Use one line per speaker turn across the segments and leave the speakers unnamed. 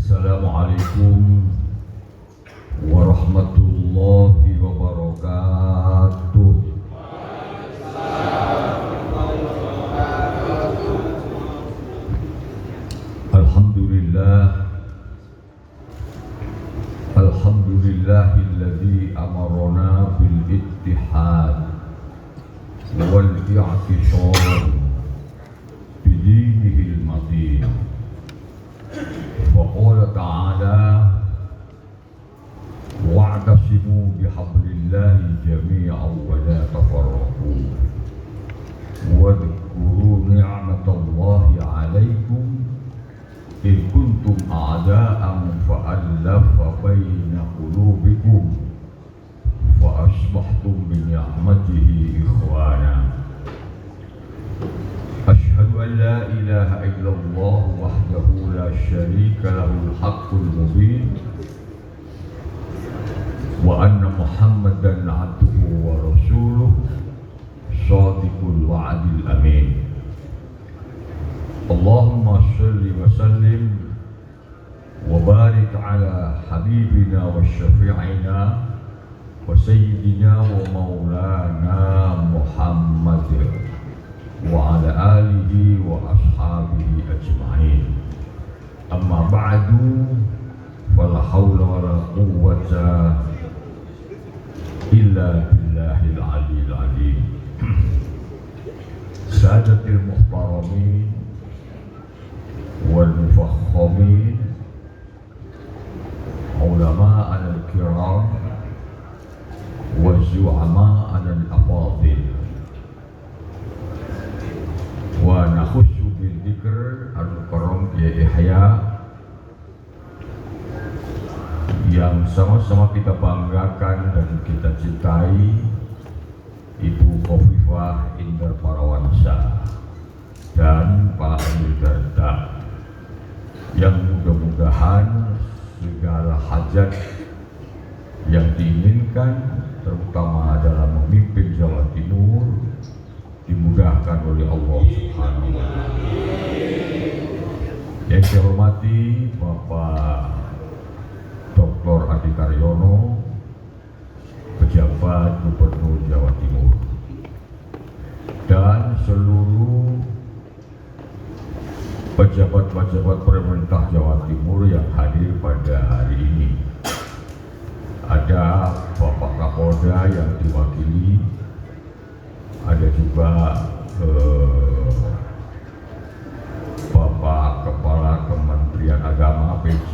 Assalamualaikum warahmatullahi wabarakatuh. Alhamdulillah, alhamdulillahilladzi amarna bil ittihad wal i'tisam bidinihi al-matin. Wa ta'ala wa'tasimu bihablillahi jami'an wa la tafarraqu wa dhkuru ni'matallahi 'alaikum in kuntum a'da'an fa'allafa baina qulubikum fa asbahtum bi ni'matihi ikhwana. Asyhadu an la ilaha illallah wahdahu la syarika lahul haqqul mubin wa anna Muhammadan 'abduhu wa rasuluh shadiqul wa'dil amin. Allahumma shalli wa sallim wa barik ala habibina wa syafi'ina wa sayyidina wa maulana Muhammad wa ala alihi wa ashabihi ajma'in. Amma ba'du, fala hawla wa la quwwata illa billahil aliyyil azim. Sadatil muhtaramin wal mufakhamin, ulama'ana al-kiram wa zu'ama'ana al-afadil, wa nakhussu bil dzikr al-mukarram Kiai Yahya yang sama-sama kita banggakan dan kita cintai, Ibu Khofifah Indar Parawansa dan Pak Amir Darda, yang mudah-mudahan segala hajat yang diinginkan terutama dalam memimpin Jawa Timur dimudahkan oleh Allah Subhanahu wa Ta'ala. Yang saya hormati Bapak Dr. Adi Karyono, pejabat Gubernur Jawa Timur, dan seluruh pejabat-pejabat pemerintah Jawa Timur yang hadir pada hari ini. Ada Bapak Kapolda yang diwakili, ada juga Bapak Kepala Kementerian Agama PJ,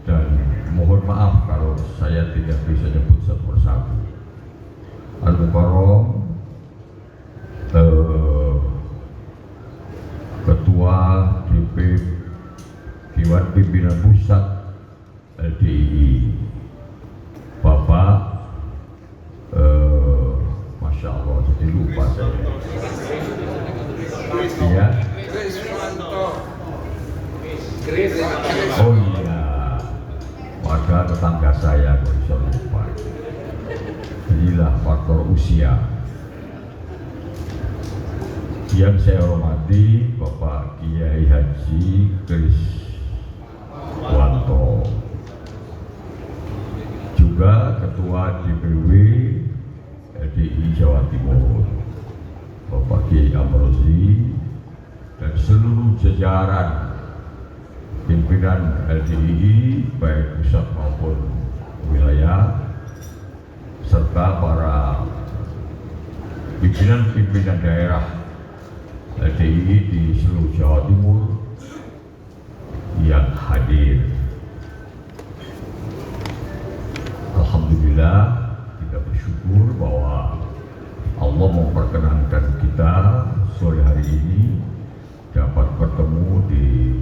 dan mohon maaf kalau saya tidak bisa nyebut satu persatu. Al-Mukarram Ketua DP Dewan Pimpinan Pusat LDII, Bapak Masya Allah, jadi lupa saya. Iya. Oh iya, warga tetangga saya kok bisa lupa. Inilah faktor usia. Yang saya hormati Bapak Kiai Haji Kriswanto, juga Ketua DPW LDII Jawa Timur, Bapak Kiai Amrozi, dan seluruh jajaran pimpinan LDII baik pusat maupun wilayah, serta para pimpinan daerah LDII di seluruh Jawa Timur yang hadir. Alhamdulillah, kita bersyukur bahwa Allah memperkenankan kita sore hari ini dapat bertemu di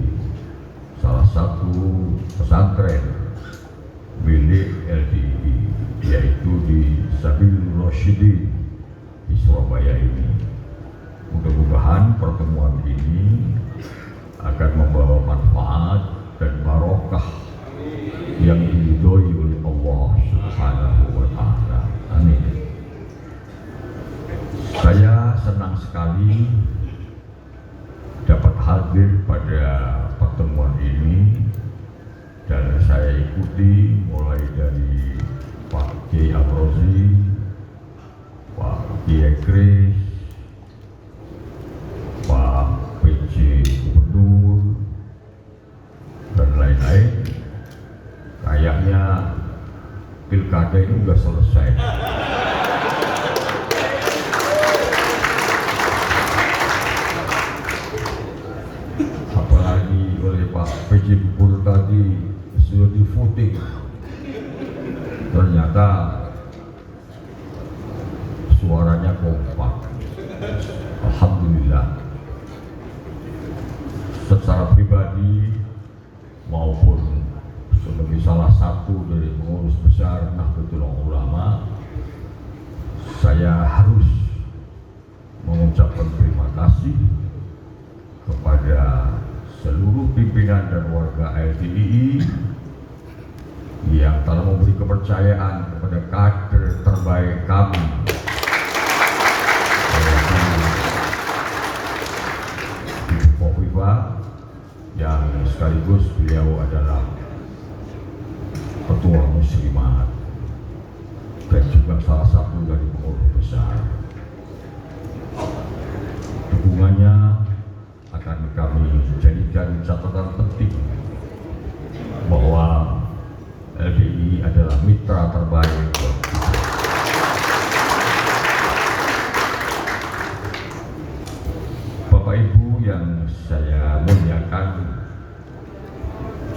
salah satu pesantren milik LDII, yaitu di Sabilur Rasyidin di Surabaya ini. Mudah-mudahan pertemuan ini akan membawa manfaat dan barokah yang diridhoi oleh Allah Subhanahu wa Ta'ala. Amin. Saya senang sekali dapat hadir pada pertemuan ini ikuti mulai dari Pak Kiai Amrozi, Pak Kiai Kris, Pak PJ Gubernur, dan lain-lain. Kayaknya pilkada ini udah selesai. Apalagi oleh Pak PJ Gubernur tadi sudah di voting. Ternyata suaranya kompak. Alhamdulillah. Secara pribadi maupun sebagai salah satu dari pengurus besar Nahdlatul Ulama, saya harus mengucapkan terima kasih kepada seluruh pimpinan dan warga LTII yang telah memberi kepercayaan kepada kader terbaik kami, Ibu Khofifah, yang sekaligus beliau adalah ketua muslimat dan juga salah satu dari pengurus besar. Dukungannya akan kami jadikan catatan penting bahwa LDI adalah mitra terbaik buat kita. Bapak Ibu yang saya muliakan,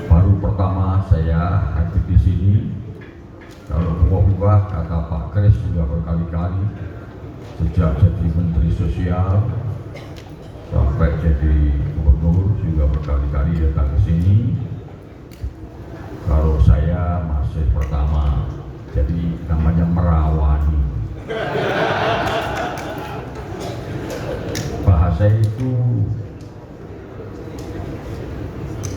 baru pertama saya hadir di sini. Kalau buah kata Pak Kris sudah berkali-kali sejak jadi Menteri Sosial sampai jadi Gubernur juga berkali-kali datang ke sini. Kalau saya masih pertama, jadi namanya merawani. Bahasa itu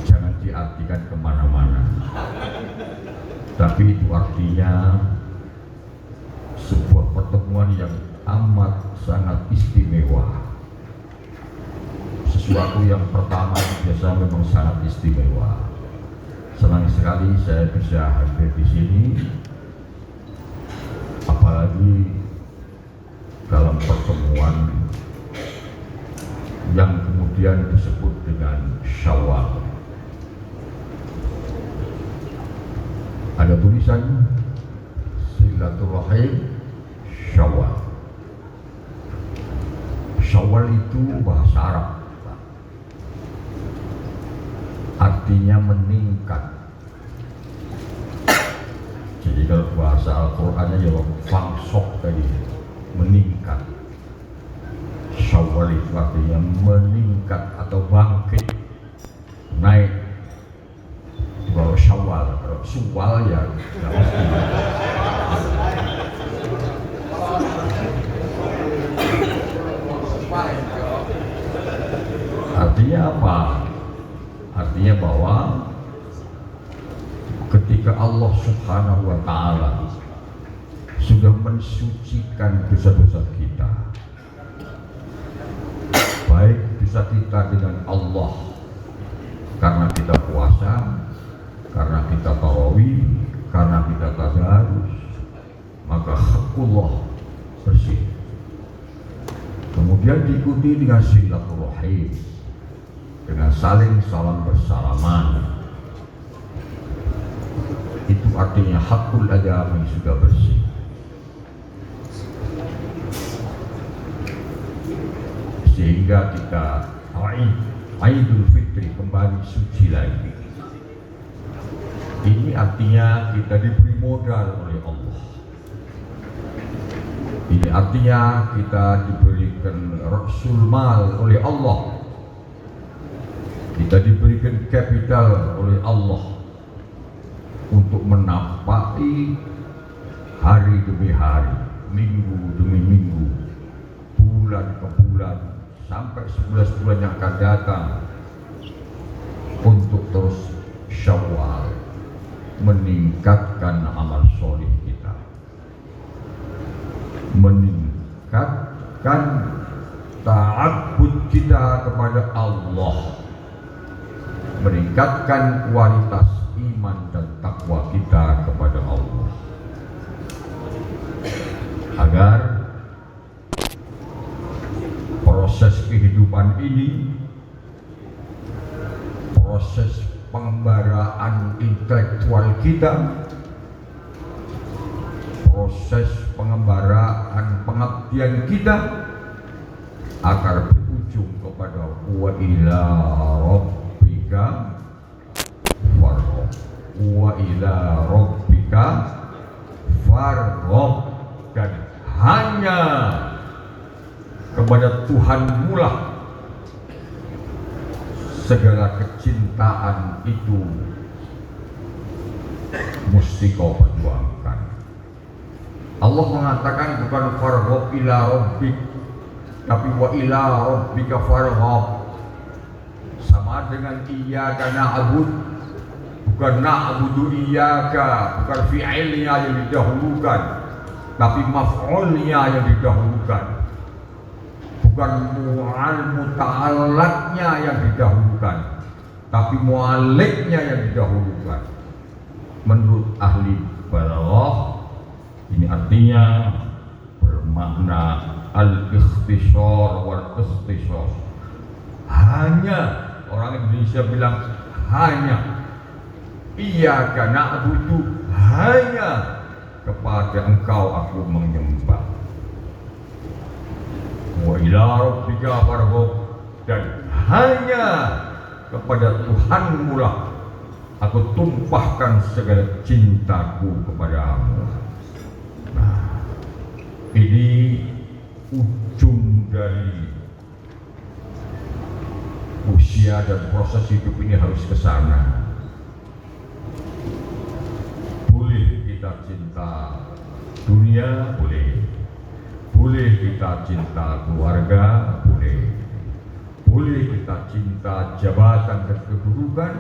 jangan diartikan kemana-mana, tapi itu artinya sebuah pertemuan yang amat sangat istimewa. Sesuatu yang pertama biasa memang sangat istimewa. Senang sekali saya bisa hadir di sini, apalagi dalam pertemuan yang kemudian disebut dengan Syawal. Ada tulisan silaturahim Syawal. Syawal itu bahasa Arab, artinya meningkat. Jadi kalau bahasa Al-Qur'annya ya fangsok tadi, meningkat. Syawal itu artinya meningkat atau bangkit, naik. Kalau Syawal, kalau Syawal ya nggak mesti. Artinya apa? Artinya bahwa ketika Allah Subhanahu wa Ta'ala sudah mensucikan dosa-dosa kita, baik dosa kita dengan Allah karena kita puasa, karena kita tarawih, karena kita tadarus, maka hakullah bersih. Kemudian diikuti dengan silaturahim, dengan saling salam bersalaman. Itu artinya hakul agama yang sudah bersih. Sehingga kita Idul Fitri kembali suci lagi. Ini artinya kita diberi modal oleh Allah. Ini artinya kita diberikan rasul mal oleh Allah. Kita diberikan kapital oleh Allah untuk menapaki hari demi hari, minggu demi minggu, bulan ke bulan, sampai 11 bulan yang akan datang, untuk terus Syawal meningkatkan amal soleh kita, meningkatkan ta'abbud kita kepada Allah, meningkatkan kualitas iman dan takwa takwa kita kepada Allah, agar proses kehidupan ini, proses pengembaraan intelektual kita, proses pengembaraan pengabdian kita agar berujung kepada wa ila rabbika farghab, wa ila rabbika farghab, dan hanya kepada Tuhanmu lah segala kecintaan itu mesti kau perjuangkan. Allah mengatakan bukan farghab ila rabbik, tapi wa ila rabbika farghab. Sama dengan iyyaka na'bud, bukan na'budu iyyaka, bukan fi'ilnya yang didahulukan, tapi maf'ulnya yang didahulukan. Bukan muta'allatnya yang didahulukan, tapi mu'alliknya yang didahulukan. Menurut ahli balaghah, ini artinya bermakna al-ikhtisar wal ikhtisar. Hanya, orang Indonesia bilang hanya, iyyaka na'budu, hanya kepada engkau aku menyembah. Wa ila rabbika farghab, dan hanya kepada Tuhanmu lah aku tumpahkan segala cintaku kepadamu. Nah, ini ujung dari usia dan proses hidup ini harus ke sana. Boleh kita cinta dunia, boleh kita cinta keluarga, boleh kita cinta jabatan dan kedudukan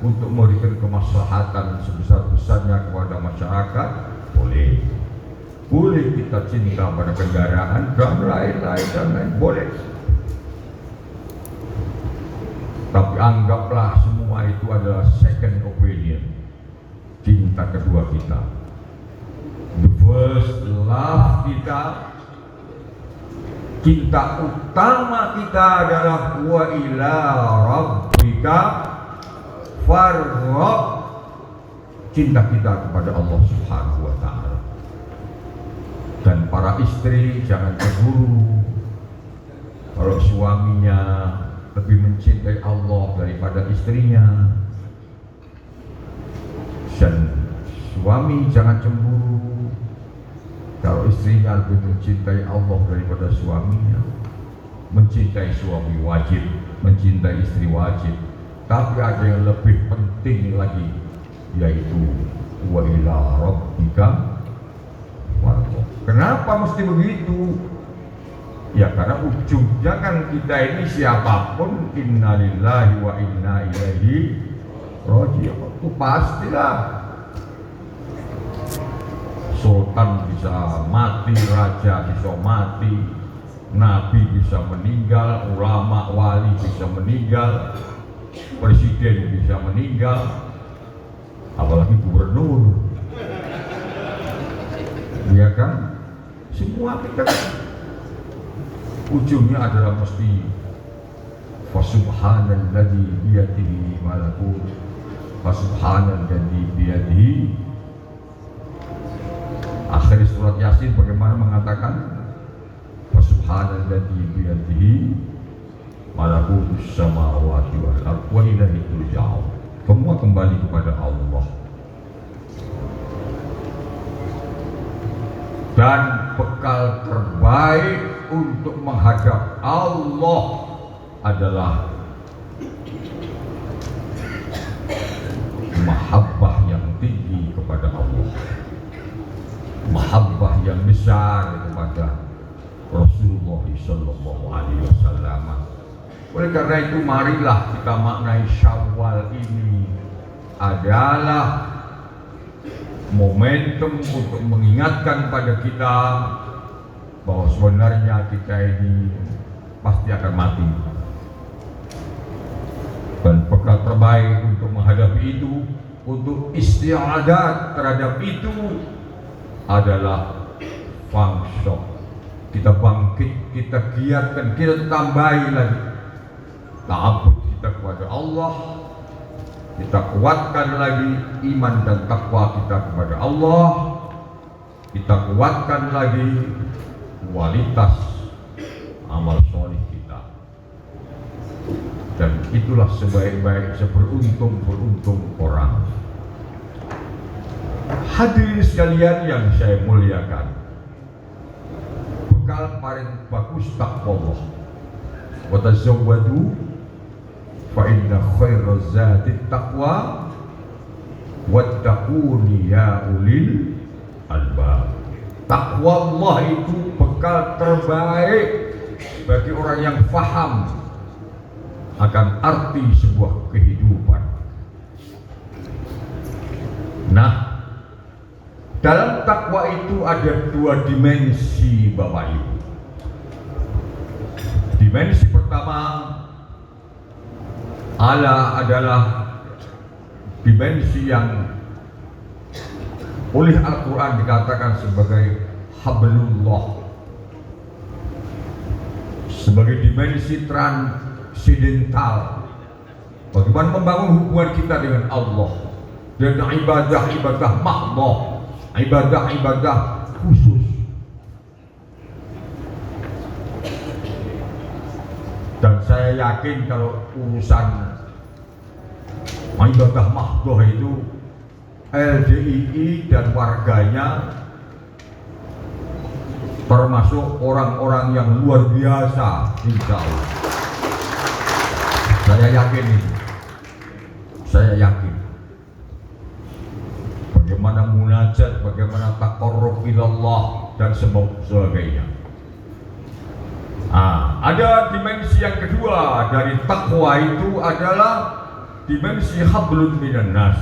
untuk memberikan kemaslahatan sebesar-besarnya kepada masyarakat, boleh kita cinta pada kendaraan dan lain-lain, boleh. Tapi anggaplah semua itu adalah second opinion, cinta kedua kita. The first love kita, cinta utama kita adalah wa ila rabbika farghab, cinta kita kepada Allah Subhanahu wa ta'ala. Dan para istri jangan cemburu kalau suaminya lebih mencintai Allah daripada istrinya, dan suami jangan cemburu kalau istrinya lebih mencintai Allah daripada suaminya. Mencintai suami wajib, mencintai istri wajib, tapi ada yang lebih penting lagi, yaitu wa ila rabbika farghab. Kenapa mesti begitu? Ya karena ujungnya kan kita ini siapapun, innalillahi wa inna ilaihi raji'un, itu pastilah. Sultan bisa mati, raja bisa mati, nabi bisa meninggal, ulama wali bisa meninggal, presiden bisa meninggal, apalagi gubernur. Iya kan? Semua kita kan ujungnya adalah mesti fasubhanalladzi biyadihi malakut, fasubhanalladzi biyadihi. Akhir surat Yasin bagaimana mengatakan Subhanalladzi biyadihi malakutus samawati wal ardh wa ilaihi turja'un. Semua kembali kepada Allah. Dan bekal terbaik untuk menghadap Allah adalah mahabbah yang tinggi kepada Allah, mahabbah yang besar kepada Rasulullah sallallahu alaihi wasallam. Oleh karena itu marilah kita maknai Syawal ini adalah momentum untuk mengingatkan pada kita bahwa sebenarnya kita ini pasti akan mati. Dan bekal terbaik untuk menghadapi itu untuk istiadat terhadap itu adalah fangshok. Kita bangkit, kita giatkan, kita tambahi lagi ta'abbud kita kepada Allah, kita kuatkan lagi iman dan takwa kita kepada Allah, kita kuatkan lagi kualitas amal soleh kita. Dan itulah sebaik-baik, seberuntung orang. Hadirin sekalian yang saya muliakan, bekal paling bagus taqwallah. Wa tazawwadu fa inna khairaz zati taqwa wattaquni ya ulil albab. Taqwallah itu bekal terbaik bagi orang yang faham akan arti sebuah kehidupan. Nah, dalam takwa itu ada dua dimensi Bapak Ibu. Dimensi pertama adalah dimensi yang oleh Al-Quran dikatakan sebagai hablullah, sebagai dimensi transidental. Bagaimana membangun hubungan kita dengan Allah, dengan ibadah-ibadah mahdhah, ibadah-ibadah khusus. Dan saya yakin kalau urusan ibadah mahdhah itu LDII dan warganya termasuk orang-orang yang luar biasa, insya Allah. Saya yakin itu. Saya yakin. Bagaimana munajat, bagaimana taqarrub ilallah dan sebagainya. Ada dimensi yang kedua dari takwa itu adalah dimensi hablun minan nas,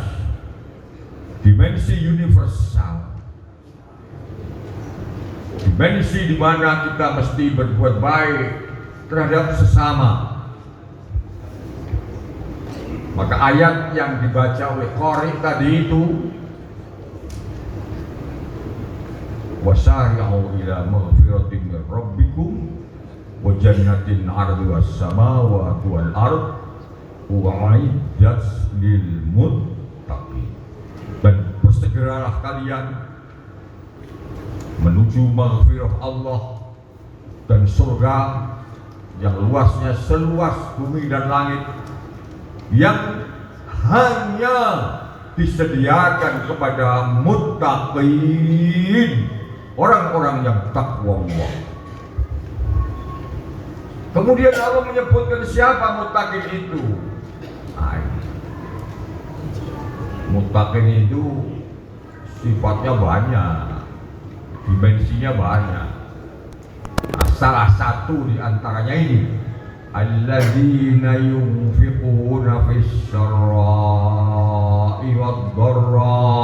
dimensi universal, dimensi di mana kita mesti berbuat baik terhadap sesama. Maka ayat yang dibaca oleh qari tadi itu, wasari'u ila maghfiratin min rabbikum wa jannatin 'arduha as-samawati wal ard u'iddat lil muttaqin. Dan bersegeralah kalian menuju maghfirah Allah dan surga yang luasnya seluas bumi dan langit, yang hanya disediakan kepada muttaqin, orang-orang yang takwa Allah. Kemudian Allah menyebutkan siapa muttaqin itu. Muttaqin itu sifatnya banyak, dimensinya banyak. Salah satu di antaranya ini, alladzina yunfiquna fis sarra'i wad dharra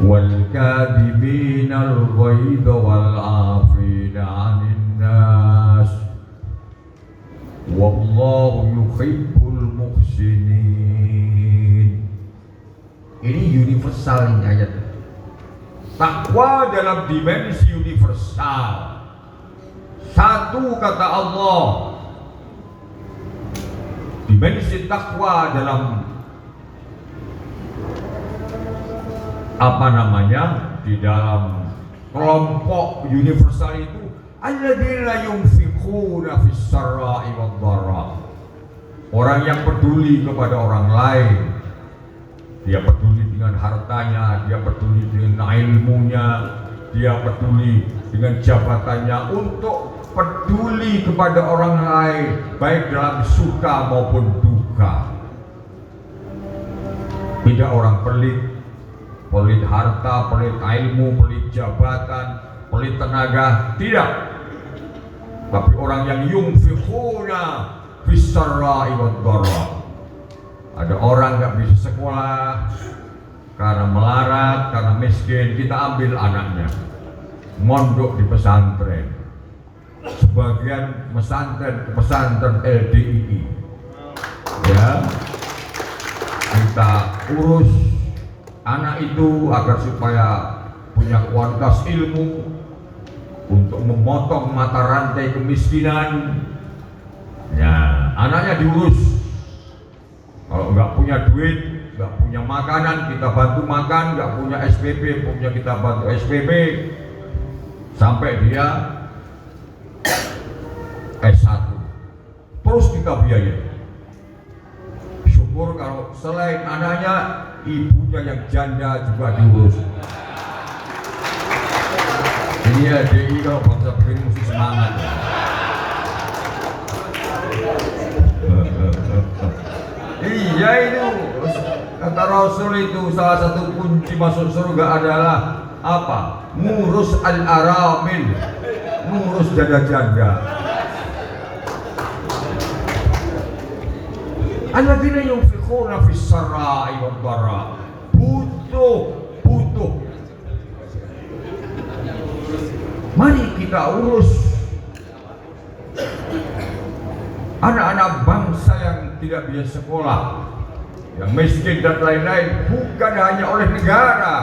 wal kadhibina al ghaidha wal 'afina 'anil nas wallahu yuhibbul muhsinin. Ini universal ini ayat. Takwa dalam dimensi universal. Satu kata Allah, dimensi takwa dalam di dalam kelompok universal itu, alladzina yunfiquna fis sarra'i wad dharra. Orang yang peduli kepada orang lain. Dia peduli dengan hartanya, dia peduli dengan ilmunya, dia peduli dengan jabatannya untuk peduli kepada orang lain, baik dalam suka maupun duka. Tidak orang pelit harta, pelit ilmu, pelit jabatan, pelit tenaga, tidak. Tapi orang yang yunfiquna fis sarra'i wad dharra. Ada orang nggak bisa sekolah karena melarat, karena miskin, kita ambil anaknya, mondok di pesantren. Sebagian pesantren LDII, ya, kita urus anak itu agar supaya punya kualitas ilmu untuk memotong mata rantai kemiskinan. Ya, anaknya diurus. Kalau nggak punya duit, nggak punya makanan, kita bantu makan. Nggak punya SPP, punya kita bantu SPP sampai dia S1. Terus kita biaya. Syukur kalau selain anaknya, ibunya yang janda juga diurus. Ini ya DI kalau bangsa begini mesti semangat. Iya itu kata Rasul itu salah satu kunci masuk surga adalah apa? Ngurus al-aramil, ngurus janda-janda. Alladzina yunfiquna fis sarai wad dharra. Butuh. Mari kita urus anak-anak bangsa yang tidak bisa sekolah, yang miskin dan lain-lain, bukan hanya oleh negara.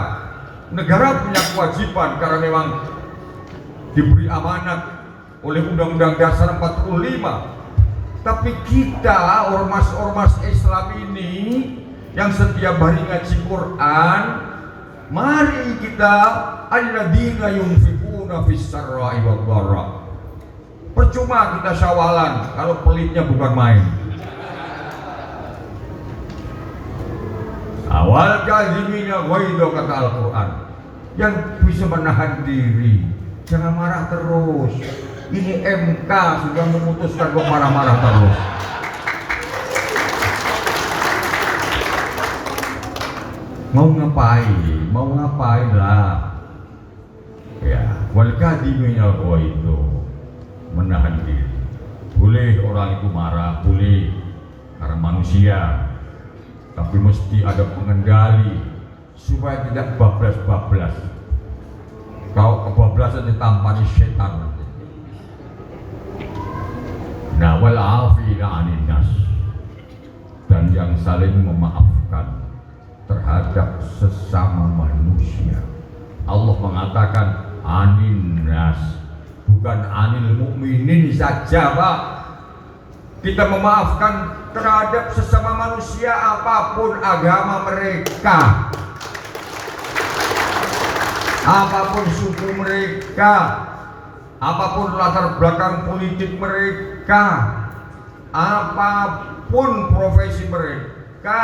Negara punya kewajiban karena memang diberi amanat oleh Undang-Undang Dasar 45. Tapi kita ormas-ormas Islam ini yang setiap hari ngaji Quran, mari kita alladzina yunfiquna fis sarra'i wad dharra. Percuma kita syawalan kalau pelitnya bukan main. Awal kazimina ghaidha kata Al-Quran, yang bisa menahan diri, jangan marah terus. Ini MK sudah memutuskan kok marah-marah terus. Mau ngapain lah. Ya, wal kadhimina itu menahan diri. Boleh orang itu marah, boleh karena manusia. Tapi mesti ada pengendali supaya tidak bablas-bablas. Kalau kebablasan ditampani setan. Nah, wal afina 'anil nas, dan yang saling memaafkan terhadap sesama manusia. Allah mengatakan anin nas, bukan anil mukminin saja, Pak. Kita memaafkan terhadap sesama manusia apapun agama mereka, apapun suku mereka, apapun latar belakang politik mereka, apapun profesi mereka,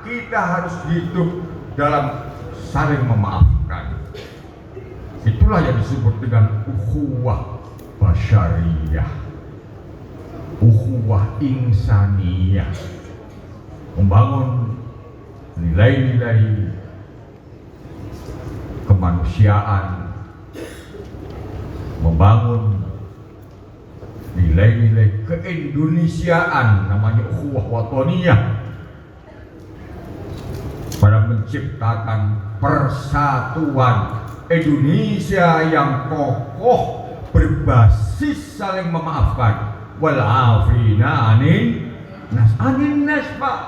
kita harus hidup dalam saling memaafkan. Itulah yang disebut dengan ukhuwah basyariyah, ukhuwah insaniyah, membangun nilai-nilai kemanusiaan, membangun nilai-nilai keindonesiaan, namanya ukhuwah watoniyah, pada menciptakan persatuan Indonesia yang kokoh berbasis saling memaafkan. Wal afina 'anil nas, Pak.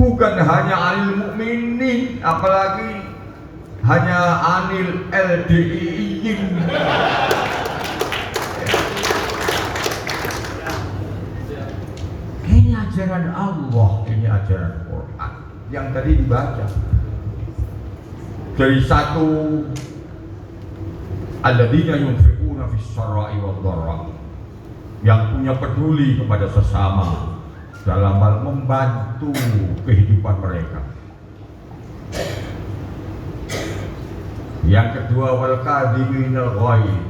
Bukan hanya anil mukminin, apalagi hanya anil LDIin. Ini ajaran Allah, ini ajaran Quran yang tadi dibaca. Dari satu alladzina yunfiquna fis sarra'i wad dharra, yang punya peduli kepada sesama dalam hal membantu kehidupan mereka. Yang kedua wal kadhiminal ghaidh,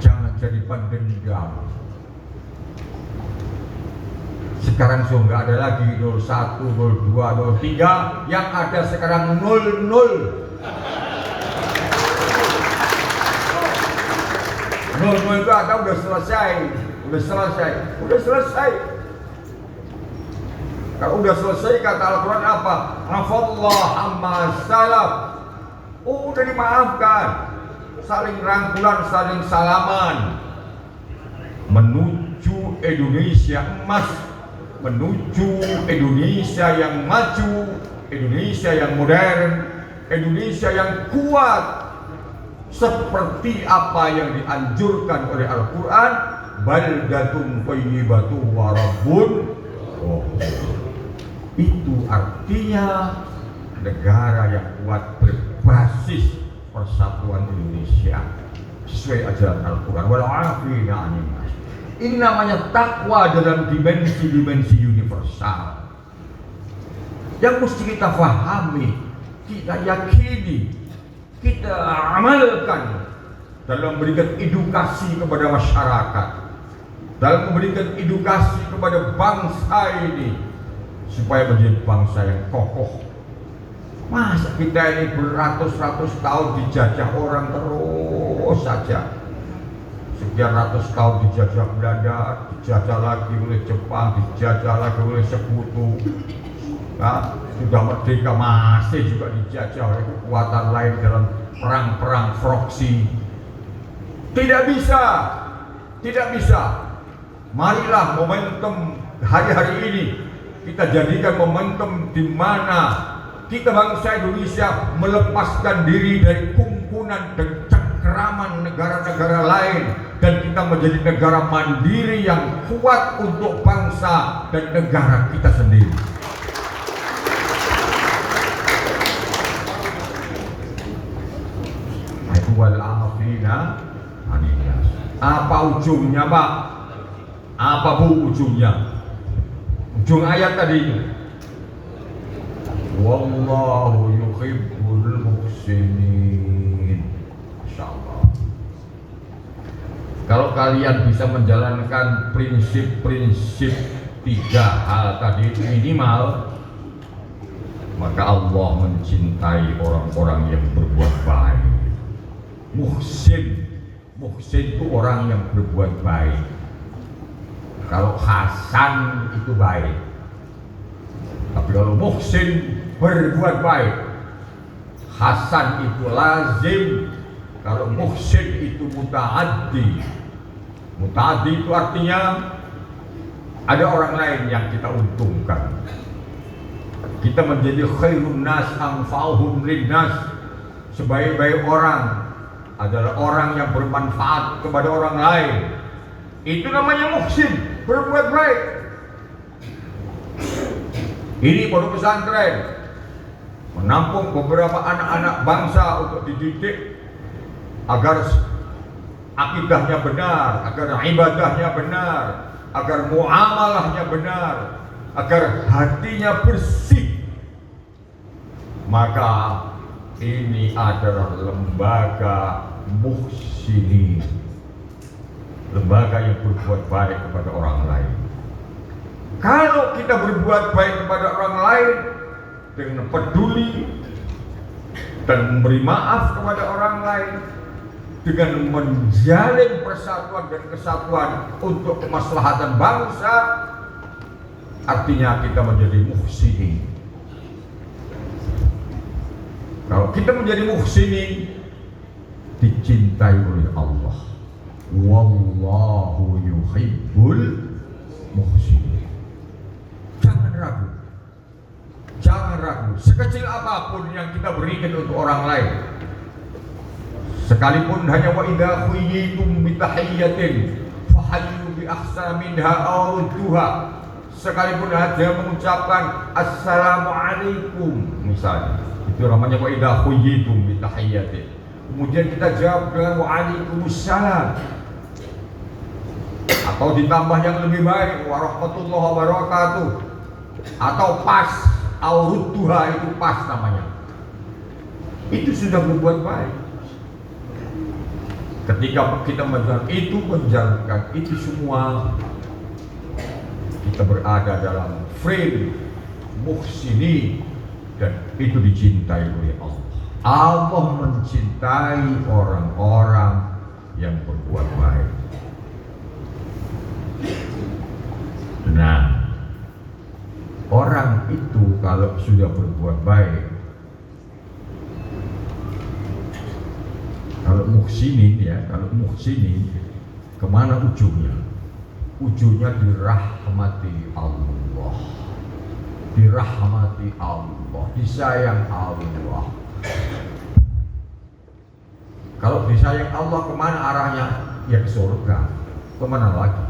jangan jadi pendendam. Sekarang sudah nggak ada lagi 01, 02, 03, yang ada sekarang 00. 00 itu ada udah selesai. Kalau udah selesai kata Al-Quran apa? Afallah amma salaf. Udah dimaafkan. Saling rangkulan, saling salaman. Menuju Indonesia emas menuju Indonesia yang maju, Indonesia yang modern, Indonesia yang kuat seperti apa yang dianjurkan oleh Al-Quran, baldatun thayyibatun wa rabbun ghafur. Itu artinya negara yang kuat berbasis persatuan Indonesia sesuai ajaran Al-Quran. Wal 'afina 'anil nas. Ini namanya takwa dalam dimensi-dimensi universal yang mesti kita pahami, kita yakini, kita amalkan dalam memberikan edukasi kepada masyarakat, dalam memberikan edukasi kepada bangsa ini supaya menjadi bangsa yang kokoh. Masa kita ini beratus-ratus tahun dijajah orang terus saja, sekian ratus tahun dijajah Belanda, dijajah lagi oleh Jepang, dijajah lagi oleh sekutu. Nah, sudah merdeka masih juga dijajah oleh kekuatan lain dalam perang-perang proksi. Tidak bisa, tidak bisa. Marilah momentum hari-hari ini kita jadikan momentum di mana kita bangsa Indonesia melepaskan diri dari kumpulan dan cengkeraman negara-negara lain dan kita menjadi negara mandiri yang kuat untuk bangsa dan negara kita sendiri. Wal 'afina 'anil nas. Apa ujungnya, Pak? Apa Bu ujungnya? Ujung ayat tadi itu. Wallahu yuhibbul muhsinin. Insyaallah. Kalau kalian bisa menjalankan prinsip-prinsip 3 hal tadi minimal, maka Allah mencintai orang-orang yang berbuat baik. Muhsin itu orang yang berbuat baik. Kalau Hasan itu baik, tapi kalau muhsin berbuat baik, Hasan itu lazim, kalau muhsin itu mutaaddi. Mutaaddi itu artinya ada orang lain yang kita untungkan. Kita menjadi khairun nas anfa'uhum linnas. Sebaik-baik orang adalah orang yang bermanfaat kepada orang lain. Itu namanya muhsin, berbuat baik. Ini pondok pesantren menampung beberapa anak-anak bangsa untuk dididik agar akidahnya benar, agar ibadahnya benar, agar muamalahnya benar, agar hatinya bersih. Maka ini adalah lembaga muhsinin, lembaga yang berbuat baik kepada orang lain. Kalau kita berbuat baik kepada orang lain dengan peduli dan memberi maaf kepada orang lain, dengan menjalin persatuan dan kesatuan untuk kemaslahatan bangsa, artinya kita menjadi muhsinin. Kalau kita menjadi muhsinin, dicintai oleh Allah. Wallahu yuhibbul muhsinin. Jangan ragu. Jangan ragu. Sekecil apapun yang kita berikan untuk orang lain, sekalipun hanya wa idza khuyyitum bi tahiyyatin fahayyu bi ahsana minha aw rudduha, sekalipun hanya mengucapkan assalamualaikum misalnya, itu namanya wa idza khuyyitum bi tahiyyatin, kemudian kita jawab dengan waalaikumsalam, atau ditambah yang lebih baik warahmatullahi wabarakatuh, atau pas aw rudduha, itu pas namanya, itu sudah berbuat baik. Ketika kita menjalankan itu semua, kita berada dalam frame muhsinin, dan itu dicintai oleh Allah. Allah mencintai orang-orang yang berbuat baik. Nah, orang itu kalau sudah berbuat baik, kalau muhsinin ya, kalau muhsinin kemana ujungnya? Ujungnya dirahmati Allah. dirahmati Allah, disayang Allah. Kalau disayang Allah, kemana arahnya? Ya ke surga. Kemana lagi?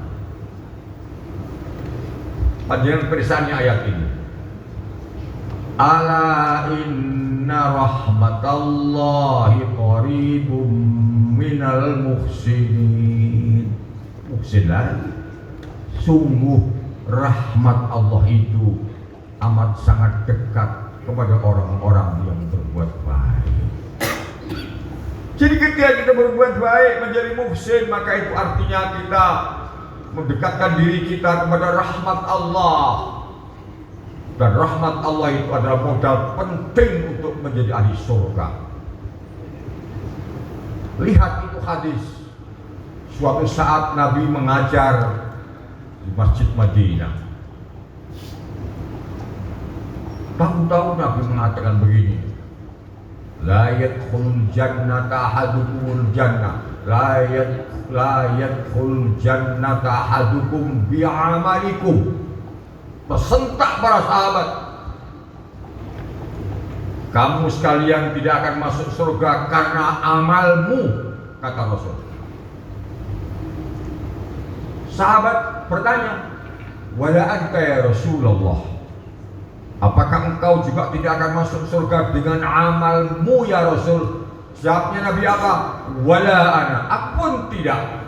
Panjenengan perisaannya ayat ini. Ala inna rahmatallahi qaribum minal muhsinin. Muhsin lagi. Sungguh rahmat Allah itu amat sangat dekat kepada orang-orang yang berbuat baik. Jadi ketika kita berbuat baik menjadi muhsin, maka itu artinya kita mendekatkan diri kita kepada rahmat Allah. Dan rahmat Allah itu adalah modal penting untuk menjadi ahli surga. Lihat itu hadis. Suatu saat Nabi mengajar di Masjid Madinah. Tahu-tahu Nabi mengatakan begini. La yadkhulul jannata ahadukumul jannah. La yadkhulul jannata ahadukum bi'amalikum. Bersentak para sahabat. Kamu sekalian tidak akan masuk surga karena amalmu, kata Rasul. Sahabat bertanya, wala anta ya Rasulullah, apakah engkau juga tidak akan masuk surga dengan amalmu ya Rasul? Jawabnya Nabi apa? Wala ana, aku pun tidak.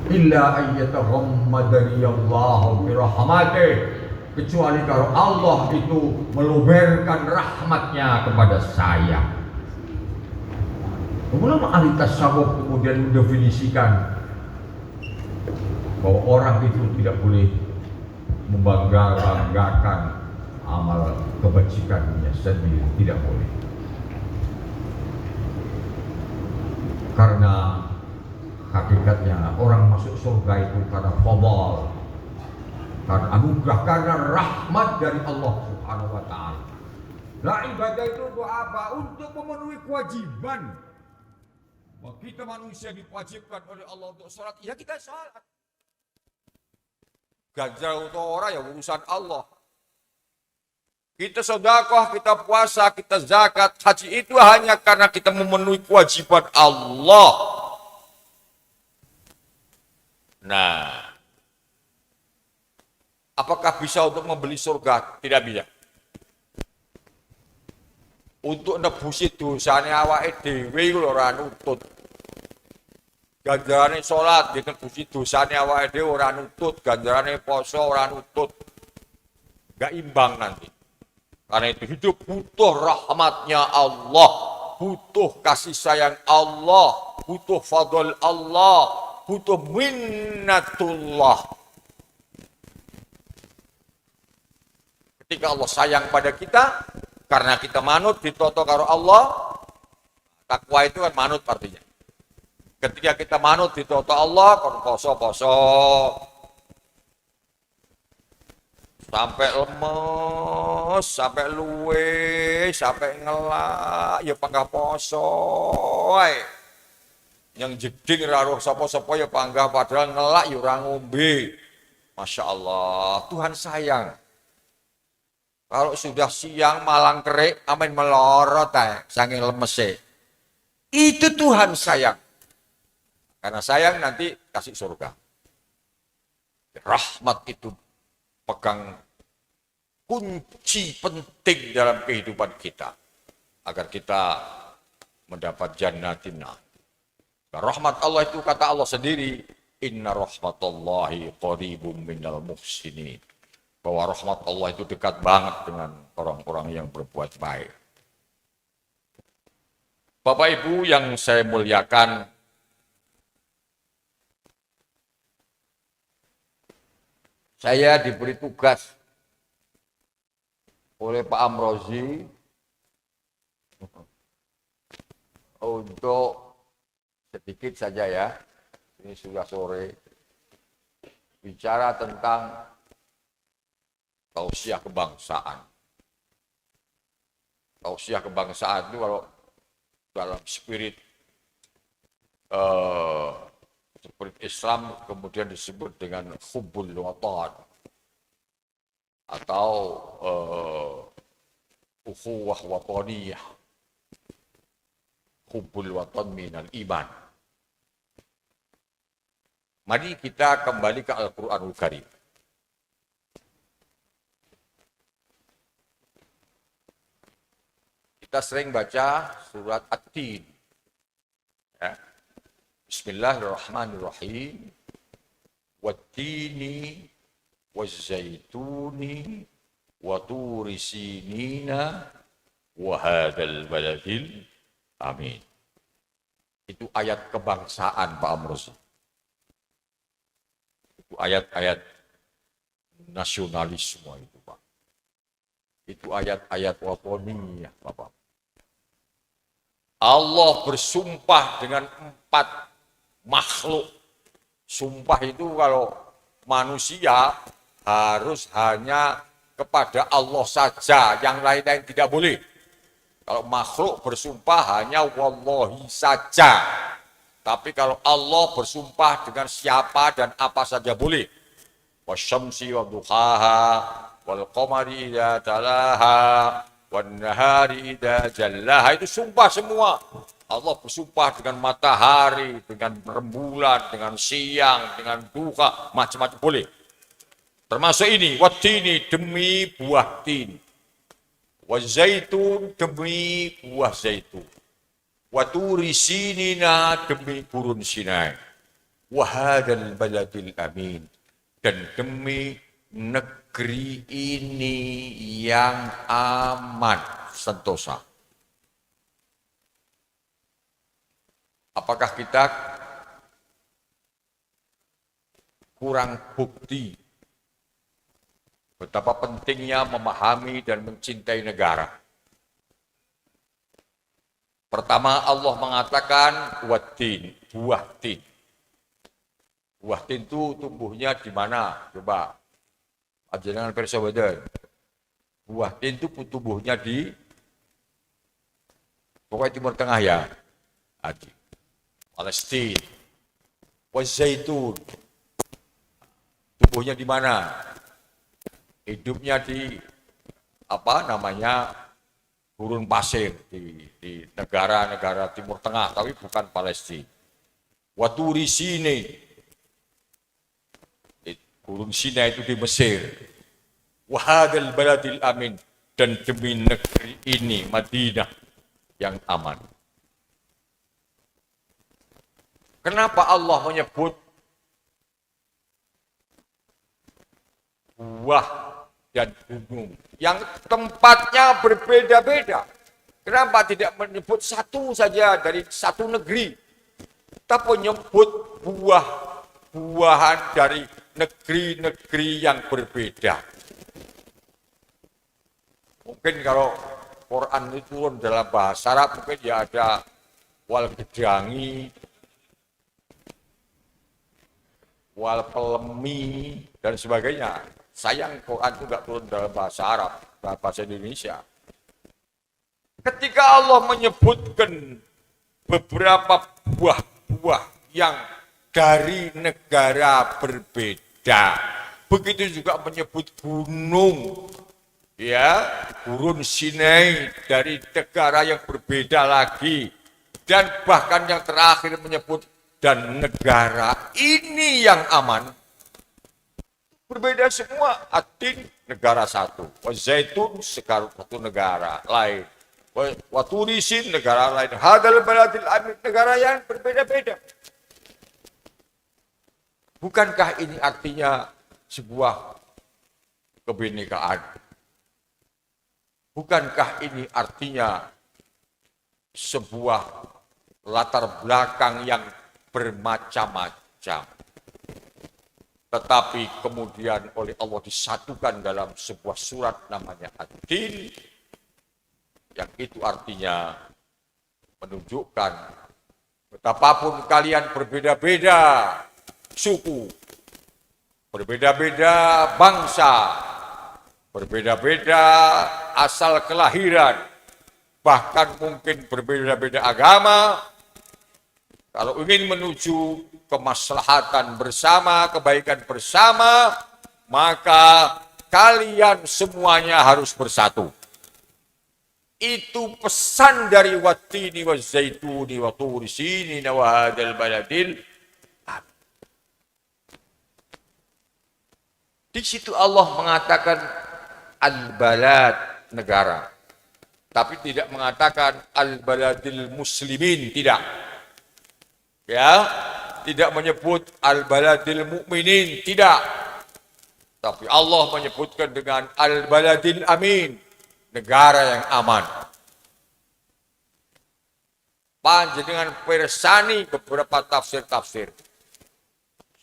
Illa ayyataghammadani Allahu birahmatih, kecuali kalau Allah itu meluberkan rahmatnya kepada saya. Ulama ahli tasawuf kemudian mendefinisikan bahwa orang itu tidak boleh membanggakan amal kebajikannya sendiri, tidak boleh. Karena hakikatnya orang masuk surga itu karena fadl, karena anugerah, karena rahmat dari Allah Subhanahu wa taala. Nah, ibadah itu untuk apa? Untuk memenuhi kewajiban. Bahwa kita manusia diwajibkan oleh Allah untuk sholat, ya kita sholat. Ganjar untuk orang ya urusan Allah. Kita sedekah, kita puasa, kita zakat, haji itu hanya karena kita memenuhi kewajiban Allah. Nah, apakah bisa untuk membeli surga? Tidak bisa. Untuk nebusi dosane awake dhewe iku ora nutut. Ganjarane salat dinebusi dosane awake dhewe ora nutut, ganjarane poso ora nutut. Enggak imbang nanti. Karena itu hidup butuh rahmatnya Allah, butuh kasih sayang Allah, butuh fadl Allah, butuh minnatullah. Ketika Allah sayang pada kita, karena kita manut ditoto karo Allah, takwa itu kan manut artinya. Ketika kita manut ditoto Allah, kon poso-poso, sampai lemes, sampai luwe, sampai ngelak, ya panggah poso. Yang jeding raruh sapa-sapa ya panggah padahal ngelak ya ora ngombe. Masya Allah, Tuhan sayang. Kalau sudah siang malang kerik, amin melorot saking lemese. Itu Tuhan sayang. Karena sayang nanti kasih surga. Rahmat itu pegang kunci penting dalam kehidupan kita agar kita mendapat jannatina. Rahmat Allah itu kata Allah sendiri, inna rahmatallahi qaribum minal muhsinin. Bahwa rahmat Allah itu dekat banget dengan orang-orang yang berbuat baik. Bapak Ibu yang saya muliakan, saya diberi tugas oleh Pak Amrozi untuk sedikit saja ya, ini sudah sore, bicara tentang tausiah kebangsaan. Tausiah kebangsaan itu kalau dalam spirit Islam kemudian disebut dengan hubbul watan.
atau ukhuwah wataniyah, hubbul watan minal iman. Mari kita kembali ke Al-Quranul Karim. Kita sering baca surat At-Tin. Ya. Bismillahirrahmanirrahim. Wat-tini waz-zaituni wa turi sinina wa hadzal baladil amin. Itu ayat kebangsaan Pak Amrozi. Itu ayat-ayat nasionalisme itu Pak. Itu ayat-ayat watoniyah Bapak. Allah bersumpah dengan 4 makhluk. Sumpah itu kalau manusia harus hanya kepada Allah saja, yang lain-lain tidak boleh. Kalau makhluk bersumpah hanya wallahi saja. Tapi kalau Allah bersumpah dengan siapa dan apa saja boleh. Wasyamsi wa duhaha wal qamari idza talaha wan nahari idza jallaha, itu sumpah semua. Allah bersumpah dengan matahari, dengan rembulan, dengan siang, dengan duha, macam-macam boleh. Termasuk ini, wattini demi buah tin, wazaitun demi buah zaitun, waturi sinina demi gurun Sinai, wahadal baladil amin, dan demi negeri ini yang aman, sentosa. Apakah kita kurang bukti betapa pentingnya memahami dan mencintai negara? Pertama, Allah mengatakan watin, buah tin. Buah tin itu tumbuhnya di mana? Coba, ajaran persahabatan. Buah tin itu tumbuhnya di pokoknya Timur Tengah ya. Adik. Palestina, wazaitun, tumbuhnya di mana? Hidupnya di gurun pasir di negara-negara Timur Tengah, tapi bukan Palestina. Waturi Sinai, gurun Sinai itu di Mesir. Wahadal baladil amin, dan demi negeri ini Madinah yang aman. Kenapa Allah menyebut buah dan gunung yang tempatnya berbeda-beda? Kenapa tidak menyebut satu saja dari satu negeri, tapi menyebut buah-buahan dari negeri-negeri yang berbeda? Mungkin kalau Quran itu turun dalam bahasa Arab, mungkin ya ada wal gedangi, wal pelemi, dan sebagainya. Sayang Quran itu nggak turun dalam bahasa Arab, bahasa Indonesia. Ketika Allah menyebutkan beberapa buah-buah yang dari negara berbeda, begitu juga menyebut gunung, ya, gurun Sinai dari negara yang berbeda lagi, dan bahkan yang terakhir menyebut dan negara ini yang aman, berbeda semua. Atin negara satu, wazaitun satu negara lain, waturisin negara lain, hadal baladil amin negara yang berbeda-beda. Bukankah ini artinya sebuah kebinekaan? Bukankah ini artinya sebuah latar belakang yang bermacam-macam, tetapi kemudian oleh Allah disatukan dalam sebuah surat namanya Ad-Din, yang itu artinya menunjukkan betapapun kalian berbeda-beda suku, berbeda-beda bangsa, berbeda-beda asal kelahiran, bahkan mungkin berbeda-beda agama, kalau ingin menuju kemaslahatan bersama, kebaikan bersama, maka kalian semuanya harus bersatu. Itu pesan dari wattini wa zaituni wa turi sinin wa hadzal baladil. Di situ Allah mengatakan al-balad negara. Tapi tidak mengatakan al-baladil muslimin, tidak. Ya, tidak menyebut al-baladil mukminin, tidak. Tapi Allah menyebutkan dengan al-baladil amin, negara yang aman. Panjenengan persani beberapa tafsir-tafsir.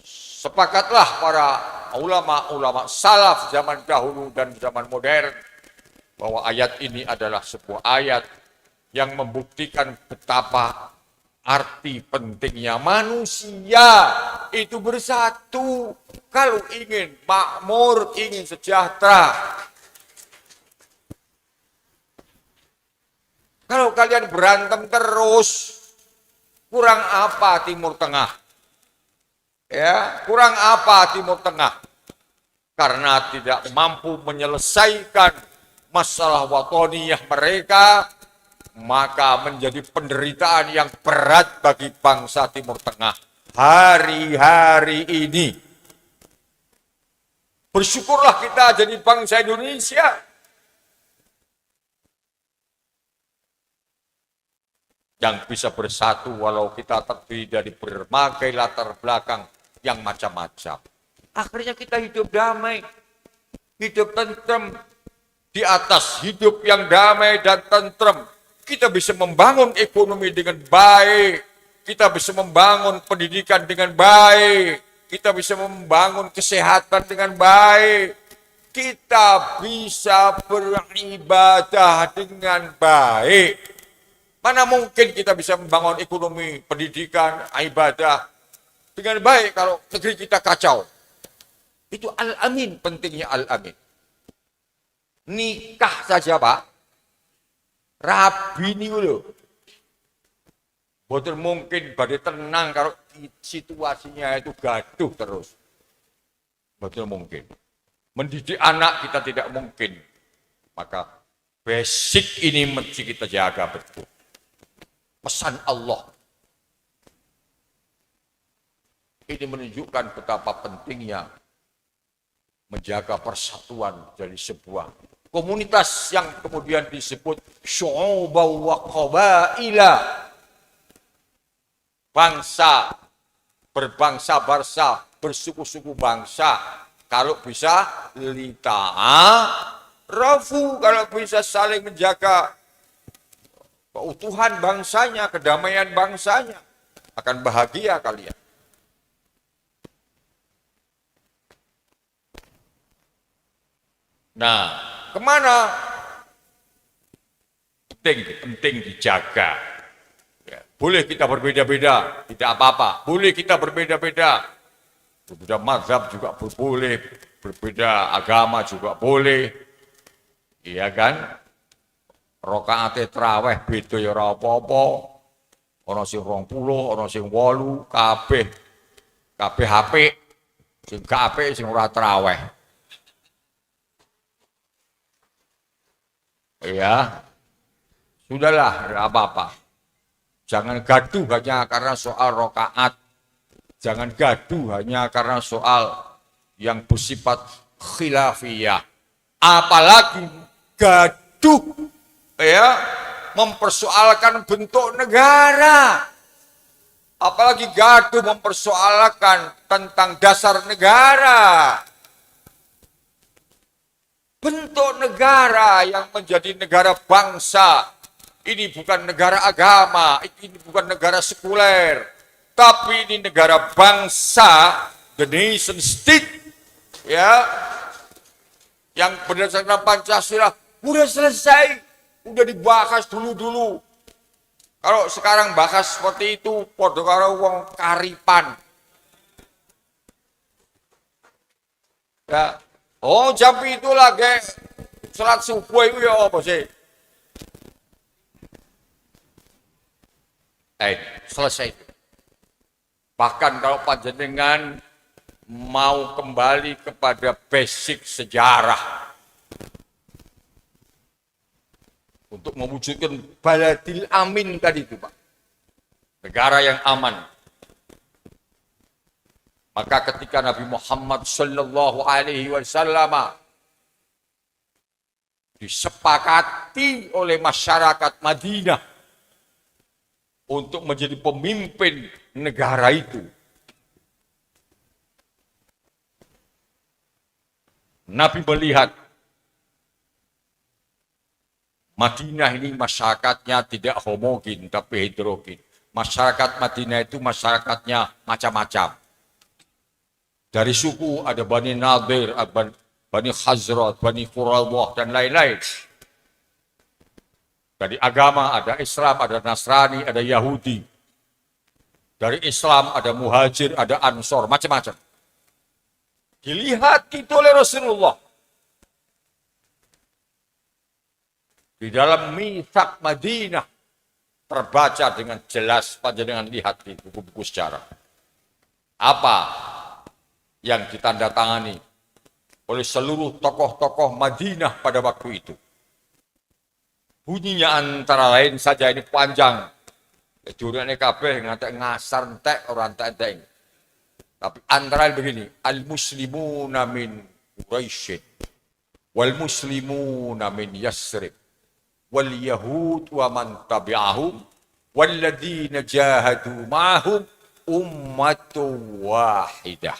Sepakatlah para ulama-ulama salaf zaman dahulu dan zaman modern bahwa ayat ini adalah sebuah ayat yang membuktikan betapa arti pentingnya manusia itu bersatu kalau ingin makmur, ingin sejahtera. Kalau kalian berantem terus, kurang apa Timur Tengah? Ya, kurang apa Timur Tengah? Karena tidak mampu menyelesaikan masalah watoniyah mereka, maka menjadi penderitaan yang berat bagi bangsa Timur Tengah hari-hari ini. Bersyukurlah kita jadi bangsa Indonesia yang bisa bersatu walau kita terdiri dari berbagai latar belakang yang macam-macam. Akhirnya kita hidup damai, hidup tentrem. Di atas hidup yang damai dan tentrem, kita bisa membangun ekonomi dengan baik, kita bisa membangun pendidikan dengan baik, kita bisa membangun kesehatan dengan baik, kita bisa beribadah dengan baik. Mana mungkin kita bisa membangun ekonomi, pendidikan, ibadah dengan baik kalau negeri kita kacau. Itu al-amin, pentingnya al-amin. Nikah saja Pak, rabi ini loh. Betul mungkin badai tenang kalau situasinya itu gaduh terus. Betul mungkin. Mendidik anak kita tidak mungkin. Maka basic ini mesti kita jaga betul. Pesan Allah. Ini menunjukkan betapa pentingnya menjaga persatuan dari sebuah komunitas yang kemudian disebut syu'uban wa qabaila. Bangsa, berbangsa-bangsa, bersuku-suku bangsa. Kalau bisa lita'arafu, kalau bisa saling menjaga keutuhan bangsanya, kedamaian bangsanya, akan bahagia kalian. Nah, kemana? Penting dijaga. Ya, boleh kita berbeda-beda, tidak apa-apa. Boleh kita berbeda-beda. Berbeda mazhab juga boleh, berbeda agama juga boleh. Iya kan? Rakaate traweh beda ya ora apa-apa. Ana sing 20, ana sing 8, kabeh apik. Sing gak apik sing ora traweh. Ya, sudahlah, tidak apa-apa. Jangan gaduh hanya karena soal rokaat. Jangan gaduh hanya karena soal yang bersifat khilafiyah. Apalagi gaduh, ya, mempersoalkan bentuk negara. Apalagi gaduh mempersoalkan tentang dasar negara. Bentuk negara yang menjadi negara bangsa, ini bukan negara agama, ini bukan negara sekuler, tapi ini negara bangsa, the nation state, ya, yang berdasarkan Pancasila, udah selesai, udah dibahas dulu-dulu. Kalau sekarang bahas seperti itu, podo karo wong karipan. Ya. Oh, jam itu lagi salat subuh itu ya apa sih? Selesai. Bahkan kalau panjenengan mau kembali kepada basic sejarah untuk mewujudkan baladil amin tadi itu, Pak. Negara yang aman. Maka ketika Nabi Muhammad sallallahu alaihi wasallam disepakati oleh masyarakat Madinah untuk menjadi pemimpin negara itu, Nabi melihat Madinah ini masyarakatnya tidak homogen tapi heterogen. Masyarakat Madinah itu masyarakatnya macam-macam. Dari suku ada Bani Nadir, Bani Khazraj, Bani Quraidah, dan lain-lain. Dari agama ada Islam, ada Nasrani, ada Yahudi. Dari Islam ada Muhajir, ada Ansor, macam-macam. Dilihat itu oleh Rasulullah. Di dalam Mitsaq Madinah terbaca dengan jelas, panjenengan lihat di buku-buku sejarah. Apa yang ditandatangani oleh seluruh tokoh-tokoh Madinah pada waktu itu? Bunyinya antara lain saja, ini panjang. Jurane kabeh ngatek ngasar entek ora entek. Tapi antara lain begini, al-muslimuna min Quraisy wal muslimuna min Yasrib wal yahud wa man tabi'ahum walladzina jahadu ma'hum ummatun wahidah.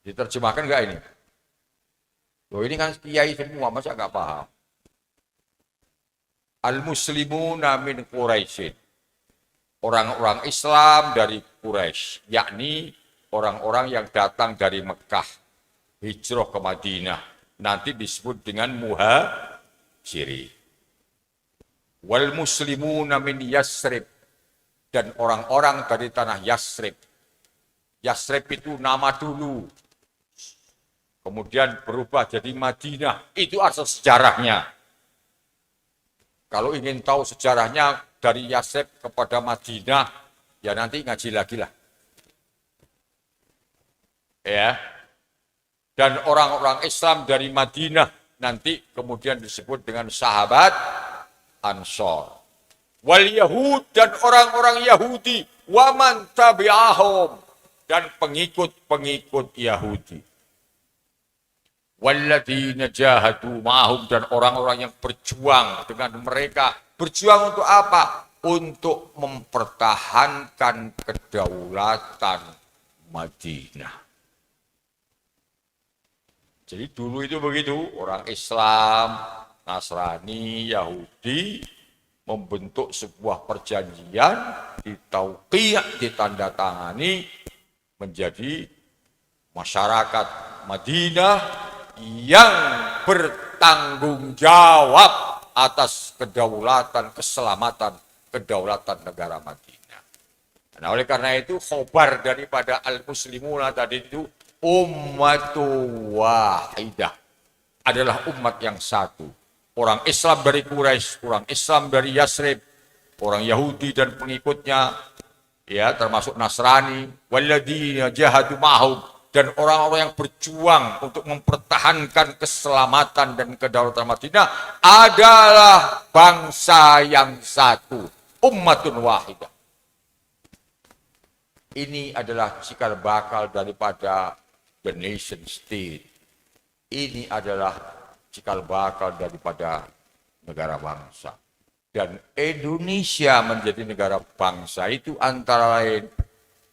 Diterjemahkan enggak ini? Loh, ini kan kiai semua, masa enggak paham? Al-muslimuna min Quraisy, orang-orang Islam dari Quraisy, yakni orang-orang yang datang dari Mekah, hijrah ke Madinah, nanti disebut dengan muhajirin. Wal muslimuna min Yasrib, dan orang-orang dari tanah Yasrib. Yasrib itu nama dulu, kemudian berubah jadi Madinah. Itu asal sejarahnya. Kalau ingin tahu sejarahnya dari Yasrib kepada Madinah, ya nanti ngaji lagi lah. Ya. Dan orang-orang Islam dari Madinah nanti kemudian disebut dengan sahabat Ansor. Wal Yahud, dan orang-orang Yahudi, wa man tabi'ahum, dan pengikut-pengikut Yahudi. Walladzina jahadu ma'hum, dan orang-orang yang berjuang dengan mereka. Berjuang untuk apa? Untuk mempertahankan kedaulatan Madinah. Jadi dulu itu begitu, orang Islam, Nasrani, Yahudi membentuk sebuah perjanjian, ditauqiyah, ditandatangani menjadi masyarakat Madinah yang bertanggung jawab atas kedaulatan, keselamatan, kedaulatan negara Madinah. Nah, oleh karena itu khobar daripada al-muslimuna tadi itu ummatu wahidah, adalah umat yang satu. Orang Islam dari Quraisy, orang Islam dari Yasrib, orang Yahudi dan pengikutnya, ya termasuk Nasrani, walladzina jahadu ma'hum, dan orang-orang yang berjuang untuk mempertahankan keselamatan dan kedaulatan Madinah adalah bangsa yang satu, ummatun wahidah. Ini adalah cikal bakal daripada the nation state. Ini adalah cikal bakal daripada negara bangsa. Dan Indonesia menjadi negara bangsa itu antara lain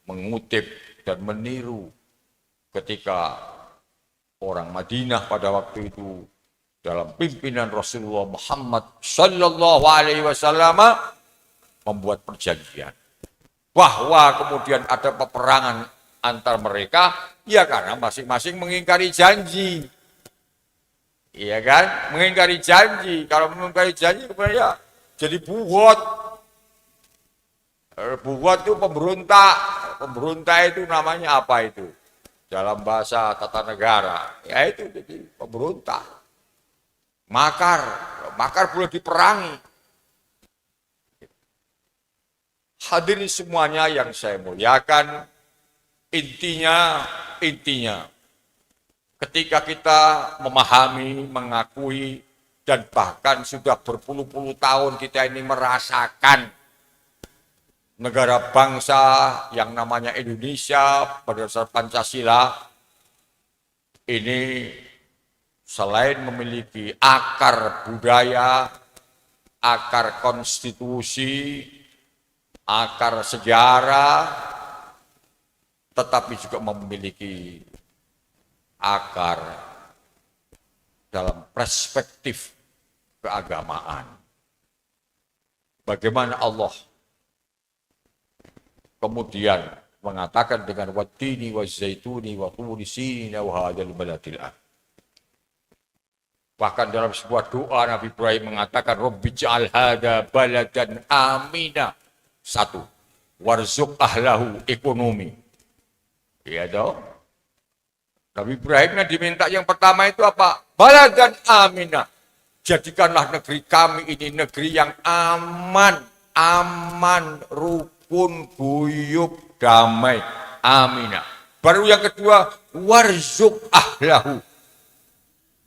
mengutip dan meniru ketika orang Madinah pada waktu itu dalam pimpinan Rasulullah Muhammad sallallahu alaihi wasallam membuat perjanjian bahwa kemudian ada peperangan antar mereka, ya karena masing-masing mengingkari janji. Iya kan? Mengingkari janji. Kalau mengingkari janji kemudian ya jadi buhot. Buhot itu pemberontak. Pemberontak itu namanya apa itu? Dalam bahasa tata negara, ya itu jadi pemberontak. Makar boleh diperangi. Hadirin semuanya yang saya muliakan, Intinya, ketika kita memahami, mengakui, dan bahkan sudah berpuluh-puluh tahun kita ini merasakan negara bangsa yang namanya Indonesia berdasar Pancasila, ini selain memiliki akar budaya, akar konstitusi, akar sejarah, tetapi juga memiliki akar dalam perspektif keagamaan. Bagaimana Allah kemudian mengatakan dengan wattini wazzaituni wa turi sinin wa hadzal baladil amin. Bahkan dalam sebuah doa Nabi Ibrahim mengatakan Rabbi ja'al hadza baladan amina. Satu, warzuq ahlahu ekonomi. Iya dong. Nabi Ibrahim yang diminta yang pertama itu apa? Baladan amina. Jadikanlah negeri kami ini negeri yang aman, rukun, guyub, damai, amina. Baru yang kedua, warzuq ahlahu.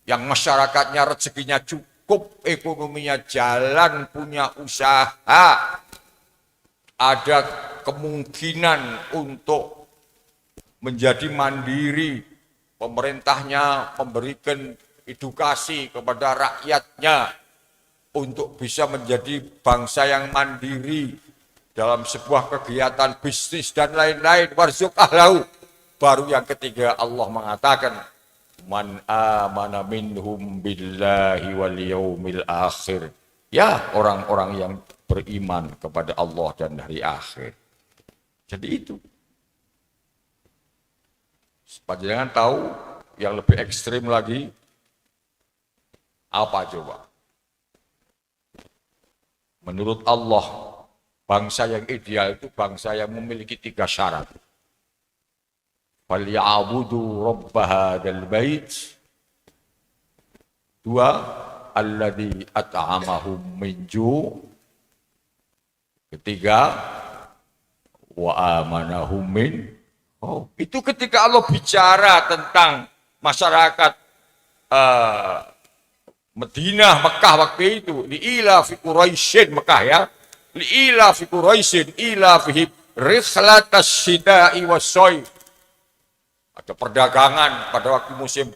Yang masyarakatnya rezekinya cukup, ekonominya jalan, punya usaha, ada kemungkinan untuk menjadi mandiri, pemerintahnya memberikan edukasi kepada rakyatnya untuk bisa menjadi bangsa yang mandiri dalam sebuah kegiatan bisnis dan lain-lain. Warzuq ahlahu. Baru yang ketiga Allah mengatakan man amana minhum billahi wal yaumil akhir. Ya, orang-orang yang beriman kepada Allah dan hari akhir. Jadi itu. Panjenengan tahu yang lebih ekstrim lagi apa coba? Menurut Allah, bangsa yang ideal itu bangsa yang memiliki 3 syarat. Falyabudu rabb hadzal bait. 2, alladzi at'amahum min ju'. 3, wa amanahum min. Oh, itu ketika Allah bicara tentang masyarakat Madinah, Mekah waktu itu, li'ila fi Quraisyin, Mekah ya. Li'ila fi Quraisyin, ila fi rihlatas syita'i was-sayf. Ada perdagangan pada waktu musim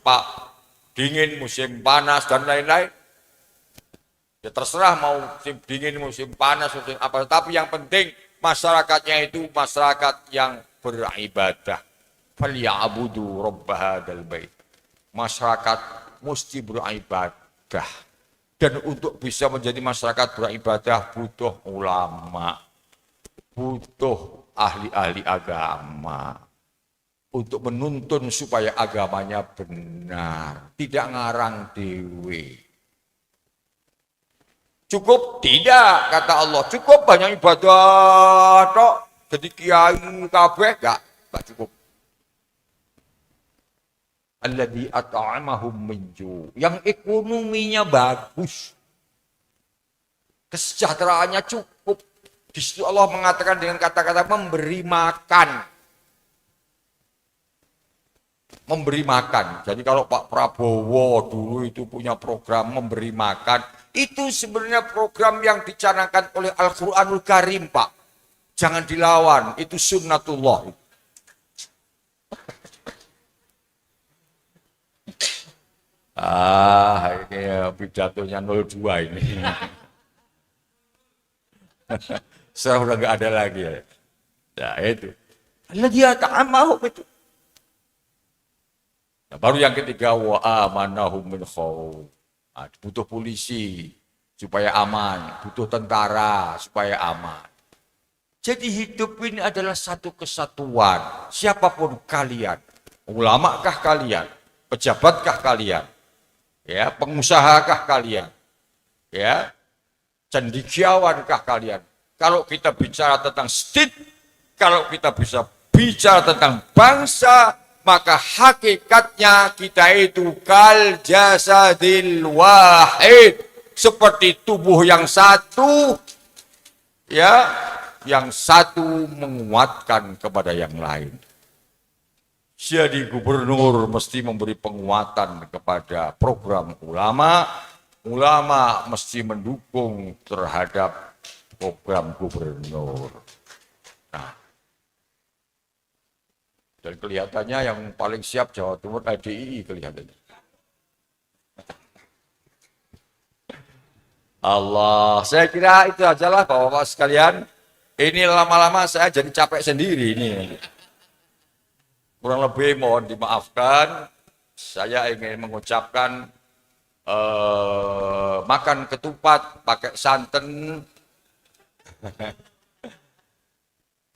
dingin, musim panas, dan lain-lain. Ya terserah mau musim dingin, musim panas, musim apa. Tapi yang penting masyarakatnya itu masyarakat yang beribadah. Falyabudu rabb hadzal bait. Masyarakat mesti beribadah. Dan untuk bisa menjadi masyarakat beribadah butuh ulama, butuh ahli-ahli agama. Untuk menuntun supaya agamanya benar, tidak ngarang dewe. Cukup? Tidak, kata Allah. Cukup banyak ibadah tok, jadi kiai kabeh enggak cukup. Alladzi at'amahum min ju', yang ekonominya bagus, kesejahteraannya cukup. Di situ Allah mengatakan dengan kata-kata memberi makan. Memberi makan. Jadi kalau Pak Prabowo dulu itu punya program memberi makan, itu sebenarnya program yang dicanangkan oleh Al-Quranul Karim, Pak. Jangan dilawan, itu sunnatullah. Ini pidatonya 02 ini. Sekarang udah nggak ada lagi ya. Nah itu. Alladzi at'amahum itu. Nah, baru yang ketiga wa amanahum min khauf. Butuh polisi supaya aman, butuh tentara supaya aman. Jadi hidup ini adalah satu kesatuan. Siapapun kalian, ulamakah kalian, pejabatkah kalian, ya, pengusahakah kalian, ya, cendekiawankah kalian. Kalau kita bicara tentang state, kalau kita bisa bicara tentang bangsa, maka hakikatnya kita itu kal jasadil wahid, seperti tubuh yang satu, ya, yang satu menguatkan kepada yang lain. Jadi gubernur mesti memberi penguatan kepada program ulama, ulama mesti mendukung terhadap program gubernur. Nah, dan kelihatannya yang paling siap Jawa Timur ADII kelihatannya. Allah, saya kira itu ajalah Bapak-bapak sekalian. Ini lama-lama saya jadi capek sendiri ini. Kurang lebih mohon dimaafkan, saya ingin mengucapkan makan ketupat pakai santen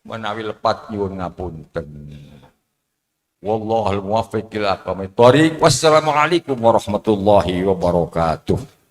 menawi lepat nyuwun ngapunten. Wallahul muwaffiq ila aqwamit thoriq. Wassalamualaikum warahmatullahi wabarakatuh.